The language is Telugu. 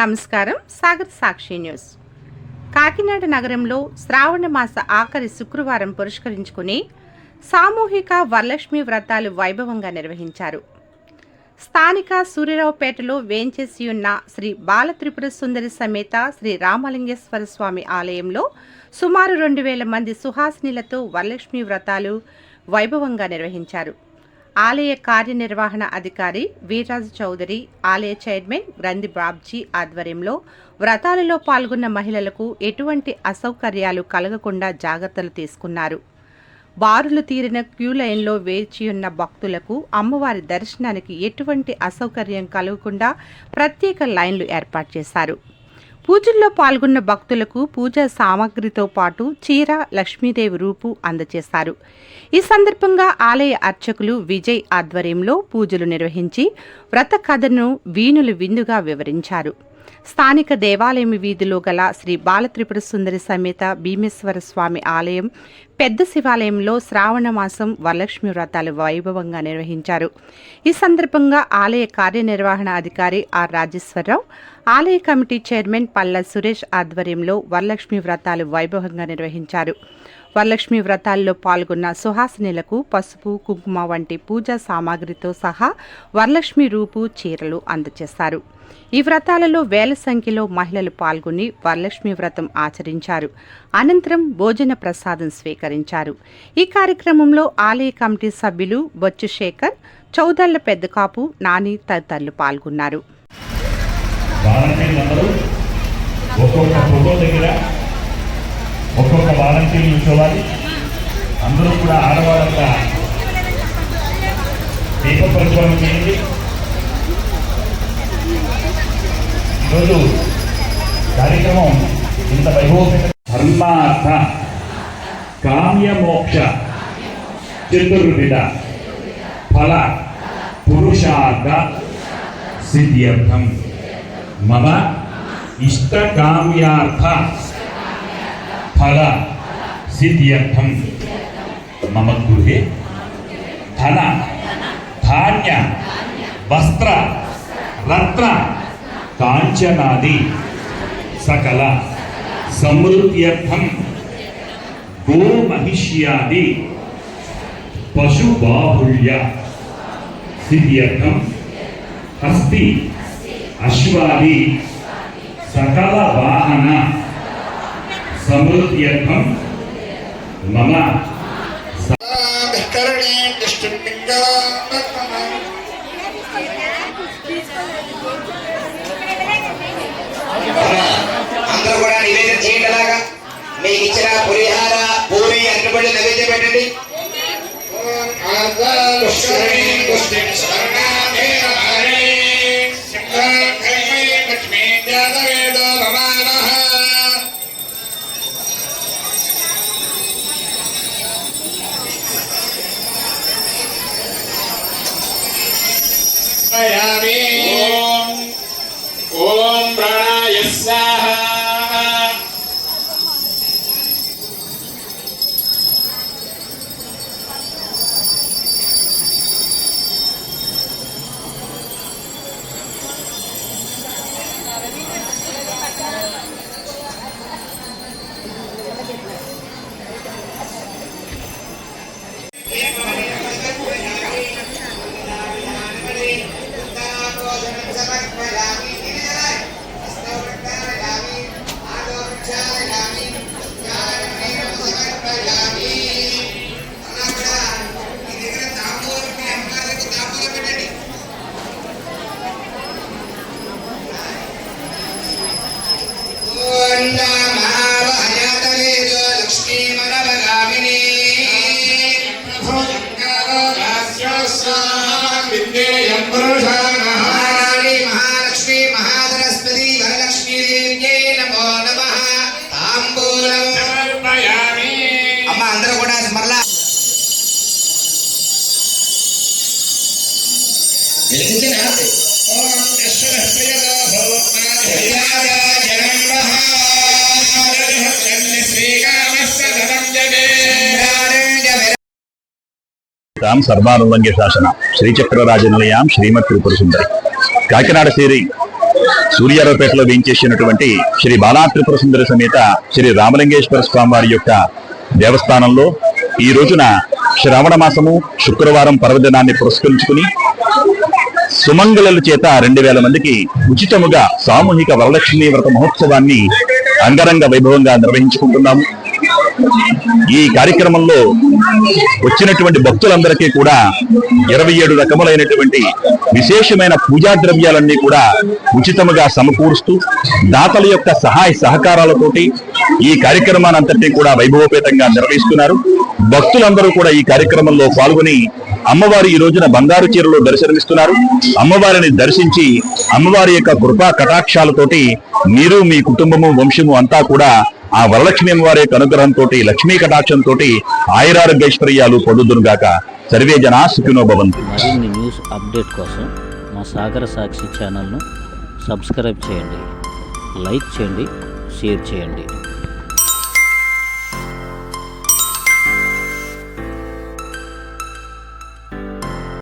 నమస్కారం. సాగర్ సాక్షి న్యూస్. కాకినాడ నగరంలో శ్రావణ మాస ఆఖరి శుక్రవారం పురస్కరించుకుని సామూహిక వరలక్ష్మి వ్రతాలు వైభవంగా నిర్వహించారు. స్థానిక సూర్యరావుపేటలో వేంచేసి ఉన్న శ్రీ బాలత్రిపుర సుందరి సమేత శ్రీ రామలింగేశ్వర స్వామి ఆలయంలో సుమారు 2000 మంది సుహాసినిలతో వరలక్ష్మి వ్రతాలు వైభవంగా నిర్వహించారు. ఆలయ కార్యనిర్వహణ అధికారి వీర్రాజు చౌదరి, ఆలయ చైర్మన్ గ్రంథి బాబ్జీ ఆధ్వర్యంలో వ్రతాలలో పాల్గొన్న మహిళలకు ఎటువంటి అసౌకర్యాలు కలగకుండా జాగ్రత్తలు తీసుకున్నారు. బారులు తీరిన క్యూ లైన్లో వేచియున్న భక్తులకు అమ్మవారి దర్శనానికి ఎటువంటి అసౌకర్యం కలగకుండా ప్రత్యేక లైన్లు ఏర్పాటు చేశారు. పూజల్లో పాల్గొన్న భక్తులకు పూజా సామాగ్రితో పాటు చీర, లక్ష్మీదేవి రూపు అందజేశారు. ఈ సందర్భంగా ఆలయ అర్చకులు విజయ్ ఆధ్వర్యంలో పూజలు నిర్వహించి వ్రత కథను వీణులు విందుగా వివరించారు. స్థానిక దేవాలయం వీధిలో గల శ్రీ బాలత్రిపుర సుందరి సమేత భీమేశ్వర స్వామి ఆలయం పెద్ద శివాలయంలో శ్రావణ మాసం వరలక్ష్మి వ్రతాలు వైభవంగా నిర్వహించారు. ఈ సందర్భంగా ఆలయ కార్యనిర్వహణ అధికారి ఆర్ రాజేశ్వరరావు, ఆలయ కమిటీ చైర్మన్ పల్ల సురేష్ ఆధ్వర్యంలో వరలక్ష్మి వ్రతాలు వైభవంగా నిర్వహించారు. వరలక్ష్మి వ్రతాల్లో పాల్గొన్న సుహాసినులకు పసుపు, కుంకుమ వంటి పూజా సామాగ్రితో సహా వరలక్ష్మి రూపు, చీరలు అందజేశారు. ఈ వ్రతాలలో వేల సంఖ్యలో మహిళలు పాల్గొని వరలక్ష్మి వ్రతం ఆచరించారు. అనంతరం భోజన ప్రసాదం స్వీకరించారు. ఈ కార్యక్రమంలో ఆలయ కమిటీ సభ్యులు బొచ్చు శేఖర్, చౌదళ్ల పెద్దకాపు, నాని తదితరులు పాల్గొన్నారు. ఒక్కొక్క వాలంటీర్లు చూడాలి. అందరూ కూడా ఆడవాళ్ళంతా దీప పరిపాలన చేయండి. ఈరోజు కార్యక్రమం ఇంత వైభవమైన ధర్మార్థ కామ్యమోక్ష చతుర్విధ ఫల పురుషార్థ సిద్ధ్యర్థం మమ ఇష్టకామ్యార్థ ఫల సిద్ధ్యర్థం మమ గృహే ధన ధాన్య వస్త్ర రత్న కాంచనాది సకల సమృద్ధ్యర్థం గోమహిష్యాది పశుబాహుళ్య సిద్ధ్యర్థం హస్తి అశ్వాది సకల వాహన సమృద్ధ్యర్థం మమ అందరూ కూడా నివేదన చేయటలాగా మీకు ఇచ్చిన పులిహార, పూరి, అరటిపళ్ళు నైవేద్యం పెట్టండి. ఓం ప్రాణాయ స్వాహ. మహాలక్ష్మి మహాధనస్పతి వరలక్ష్మీ నమో నమః. తాంబూలం సమర్పయామి. అమ్మ అందరూ కూడా మరలా సర్వానులంఘ్య శాసన శ్రీచక్రరాజనిలయాం శ్రీమత్ త్రిపుర సుందరి. కాకినాడ చేరి సూర్యారావుపేటలో వేయించేసినటువంటి శ్రీ బాలా త్రిపుర సుందరి సమేత శ్రీ రామలింగేశ్వర స్వామి వారి యొక్క దేవస్థానంలో ఈ రోజున శ్రావణ మాసము శుక్రవారం పర్వదినాన్ని పురస్కరించుకుని సుమంగళుల చేత 2000 మందికి ఉచితముగా సామూహిక వరలక్ష్మీ వ్రత మహోత్సవాన్ని అంగరంగ వైభవంగా నిర్వహించుకుంటున్నాము. ఈ కార్యక్రమంలో వచ్చినటువంటి భక్తులందరికీ కూడా 27 రకములైనటువంటి విశేషమైన పూజా ద్రవ్యాలన్నీ కూడా ఉచితముగా సమకూరుస్తూ దాతల యొక్క సహాయ సహకారాలతోటి ఈ కార్యక్రమాన్ని అంతటినీ కూడా వైభవోపేతంగా నిర్వహిస్తున్నారు. భక్తులందరూ కూడా ఈ కార్యక్రమంలో పాల్గొని అమ్మవారి ఈ రోజున బంగారు చీరలో దర్శనమిస్తున్నారు. అమ్మవారిని దర్శించి అమ్మవారి యొక్క కృపా కటాక్షాలతోటి మీరు మీ కుటుంబము వంశము అంతా కూడా ఆ వరలక్ష్మి అమ్మవారి యొక్క అనుగ్రహంతో లక్ష్మీ కటాక్షంతో ఆయురారోగ్యైశ్వర్యాలు పొందుదురుగాక. సర్వే జనా సుఖినో భవంతు. మరిన్ని న్యూస్ అప్డేట్ కోసం మా సాగర సాక్షి ఛానల్ను సబ్స్క్రైబ్ చేయండి, లైక్ చేయండి, షేర్ చేయండి.